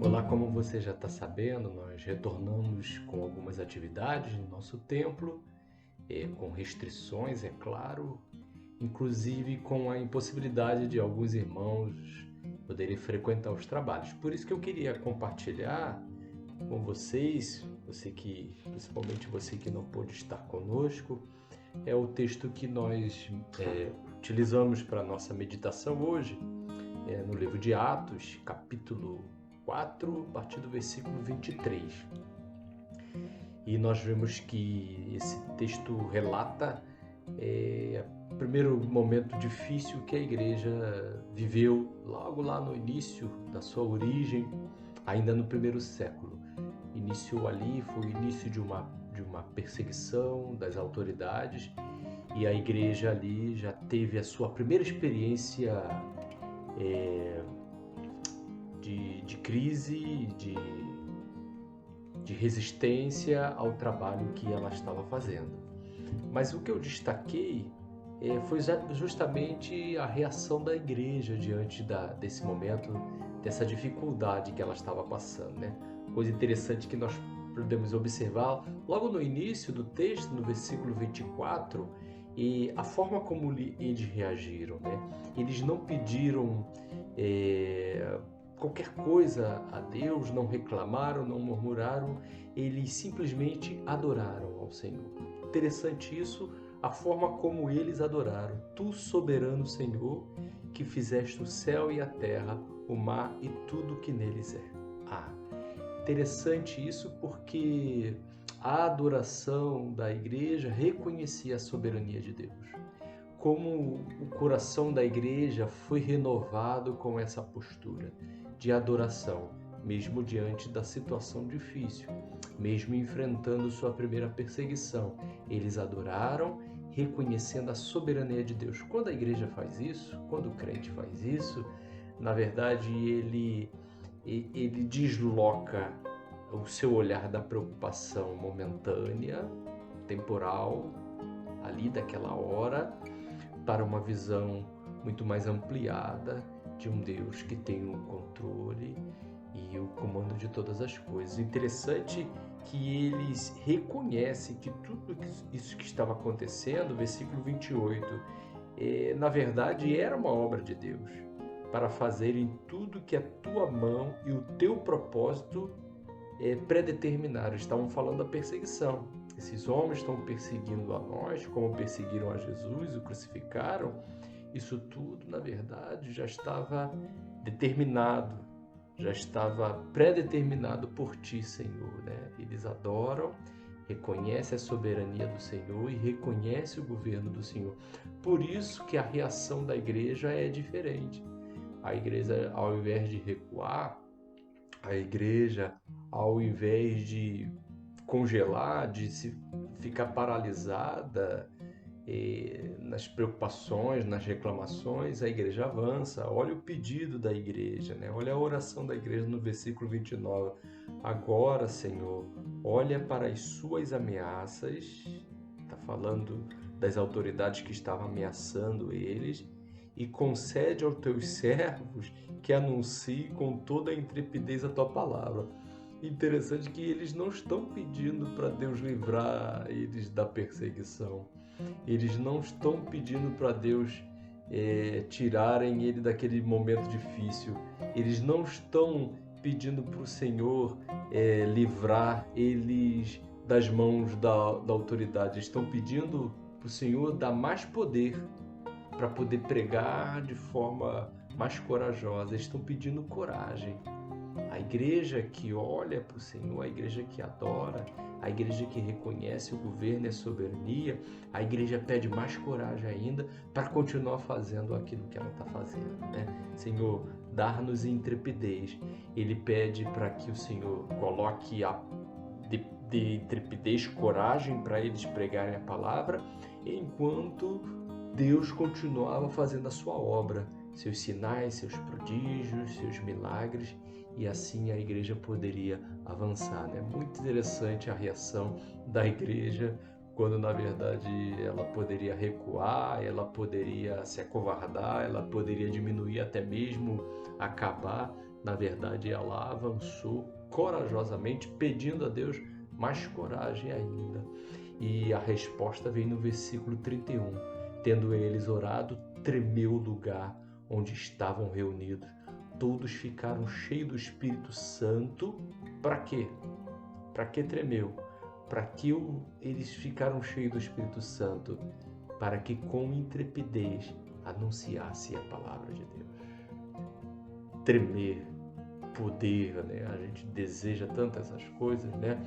Olá, como você já está sabendo, nós retornamos com algumas atividades no nosso templo, com restrições, é claro, inclusive com a impossibilidade de alguns irmãos poderem frequentar os trabalhos. Por isso que eu queria compartilhar com vocês, principalmente você que não pôde estar conosco, é o texto que nós utilizamos para a nossa meditação hoje, no livro de Atos, capítulo 4, a partir do versículo 23. E nós vemos que esse texto relata o primeiro momento difícil que a igreja viveu logo lá no início da sua origem, ainda no primeiro século. Iniciou ali, foi o início de uma perseguição das autoridades, e a igreja ali já teve a sua primeira experiência de crise, de resistência ao trabalho que ela estava fazendo. Mas o que eu destaquei foi justamente a reação da igreja diante desse momento, dessa dificuldade que ela estava passando, né? Coisa interessante que nós podemos observar logo no início do texto, no versículo 24, e a forma como eles reagiram, né? Eles não pediram qualquer coisa a Deus, não reclamaram, não murmuraram, eles simplesmente adoraram ao Senhor. Interessante isso, a forma como eles adoraram. Tu, soberano Senhor, que fizeste o céu e a terra, o mar e tudo que neles é. Interessante isso porque a adoração da igreja reconhecia a soberania de Deus. Como o coração da igreja foi renovado com essa postura de adoração, mesmo diante da situação difícil, mesmo enfrentando sua primeira perseguição. Eles adoraram, reconhecendo a soberania de Deus. Quando a igreja faz isso, quando o crente faz isso, na verdade ele desloca o seu olhar da preocupação momentânea, temporal, ali daquela hora, para uma visão muito mais ampliada de um Deus que tem o controle e o comando de todas as coisas. Interessante que eles reconhecem que tudo isso que estava acontecendo, versículo 28, na verdade era uma obra de Deus, para fazerem tudo que a tua mão e o teu propósito predeterminaram. Estavam falando da perseguição. Esses homens estão perseguindo a nós, como perseguiram a Jesus, o crucificaram. Isso tudo, na verdade, já estava determinado, já estava predeterminado por ti, Senhor, né? Eles adoram, reconhecem a soberania do Senhor e reconhecem o governo do Senhor. Por isso que a reação da igreja é diferente. A igreja, ao invés de recuar, a igreja, ao invés de congelar, de se ficar paralisada nas preocupações, nas reclamações, a igreja avança. Olha o pedido da igreja, né? Olha a oração da igreja no versículo 29. Agora, Senhor, olha para as suas ameaças, está falando das autoridades que estavam ameaçando eles, e concede aos teus servos que anunciem com toda a intrepidez a tua palavra. Interessante que eles não estão pedindo para Deus livrar eles da perseguição. Eles não estão pedindo para Deus tirarem ele daquele momento difícil. Eles não estão pedindo para o Senhor livrar eles das mãos da autoridade. Eles estão pedindo para o Senhor dar mais poder para poder pregar de forma mais corajosa. Eles estão pedindo coragem. A igreja que olha para o Senhor, a igreja que adora, a igreja que reconhece o governo e a soberania, a igreja pede mais coragem ainda para continuar fazendo aquilo que ela está fazendo, né? Senhor, dar-nos intrepidez. Ele pede para que o Senhor coloque de intrepidez, coragem para eles pregarem a palavra, enquanto Deus continuava fazendo a sua obra, seus sinais, seus prodígios, seus milagres, e assim a igreja poderia avançar, né? Muito interessante a reação da igreja quando na verdade ela poderia recuar, ela poderia se acovardar, ela poderia diminuir, até mesmo acabar. Na verdade, ela avançou corajosamente, pedindo a Deus mais coragem ainda. E a resposta vem no versículo 31. Tendo eles orado, tremeu o lugar onde estavam reunidos. Todos ficaram cheios do Espírito Santo. Para quê? Para que tremeu? Para que eles ficaram cheios do Espírito Santo? Para que com intrepidez anunciasse a palavra de Deus. Tremer, poder, né? A gente deseja tanto essas coisas, né?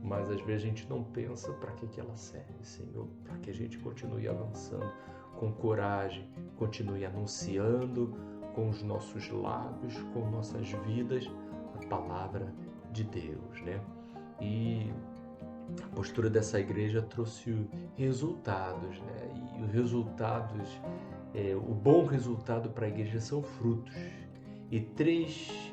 Mas às vezes a gente não pensa para que ela serve, Senhor, para que a gente continue avançando com coragem, continue anunciando com os nossos lábios, com nossas vidas, a palavra de Deus, né? E a postura dessa igreja trouxe resultados, né? E os resultados, o bom resultado para a igreja são frutos. E três,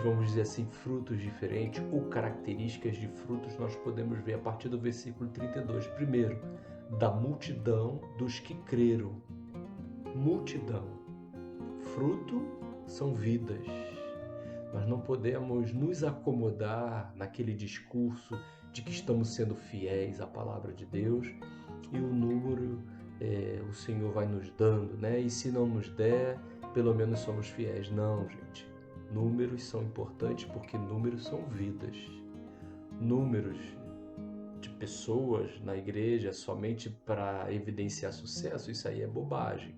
vamos dizer assim, frutos diferentes ou características de frutos nós podemos ver a partir do versículo 32. Primeiro, da multidão dos que creram. Multidão. Fruto são vidas. Nós não podemos nos acomodar naquele discurso de que estamos sendo fiéis à palavra de Deus e o número o Senhor vai nos dando, né? E se não nos der, pelo menos somos fiéis. Não, gente. Números são importantes porque números são vidas. Números de pessoas na igreja somente para evidenciar sucesso, isso aí é bobagem.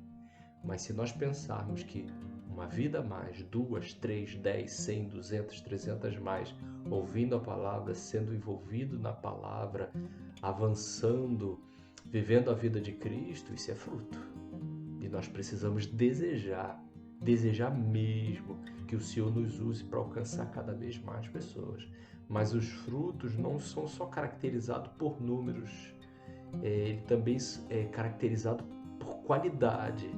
Mas se nós pensarmos que uma vida a mais, 2, 3, 10, 100, 200, 300 mais, ouvindo a palavra, sendo envolvido na palavra, avançando, vivendo a vida de Cristo, isso é fruto. E nós precisamos desejar mesmo que o Senhor nos use para alcançar cada vez mais pessoas. Mas os frutos não são só caracterizados por números, ele também é caracterizado por qualidade.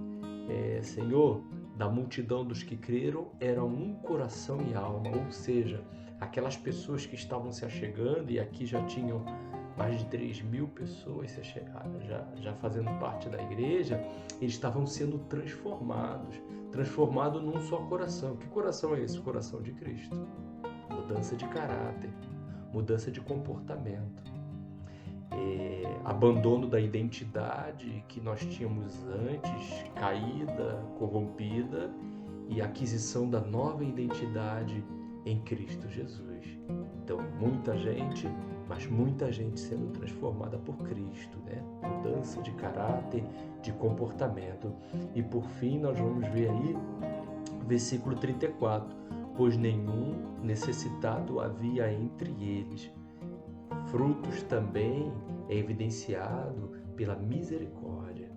Senhor, da multidão dos que creram, era um coração e alma, ou seja, aquelas pessoas que estavam se achegando, e aqui já tinham mais de 3.000 pessoas se achegaram, já fazendo parte da igreja, eles estavam sendo transformados num só coração. Que coração é esse? O coração de Cristo. Mudança de caráter, mudança de comportamento, abandono da identidade que nós tínhamos antes, caída, corrompida, e aquisição da nova identidade em Cristo Jesus. Então, muita gente sendo transformada por Cristo, né? Mudança de caráter, de comportamento. E por fim, nós vamos ver aí, versículo 34, pois nenhum necessitado havia entre eles. Frutos também é evidenciado pela misericórdia.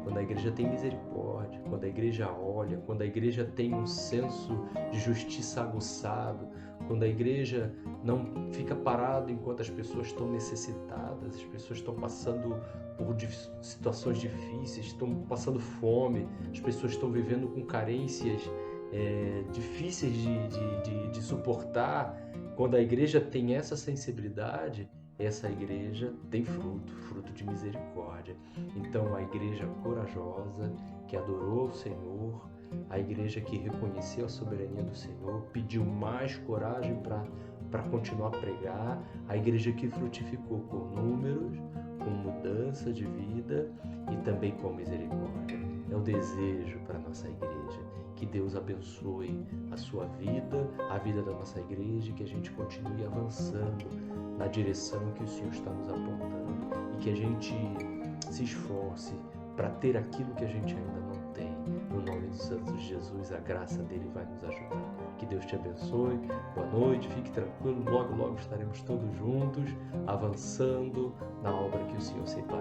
Quando a igreja tem misericórdia, quando a igreja olha, quando a igreja tem um senso de justiça aguçado, quando a igreja não fica parada enquanto as pessoas estão necessitadas, as pessoas estão passando por situações difíceis, estão passando fome, as pessoas estão vivendo com carências difíceis de suportar. Quando a igreja tem essa sensibilidade, essa igreja tem fruto de misericórdia. Então, a igreja corajosa, que adorou o Senhor, a igreja que reconheceu a soberania do Senhor, pediu mais coragem para continuar a pregar, a igreja que frutificou com números, com mudança de vida e também com misericórdia. É o desejo para a nossa igreja. Que Deus abençoe a sua vida, a vida da nossa igreja, e que a gente continue avançando na direção que o Senhor está nos apontando e que a gente se esforce para ter aquilo que a gente ainda não tem. No nome do Santo de Jesus, a graça dele vai nos ajudar. Que Deus te abençoe, boa noite, fique tranquilo, logo estaremos todos juntos, avançando na obra que o Senhor separou.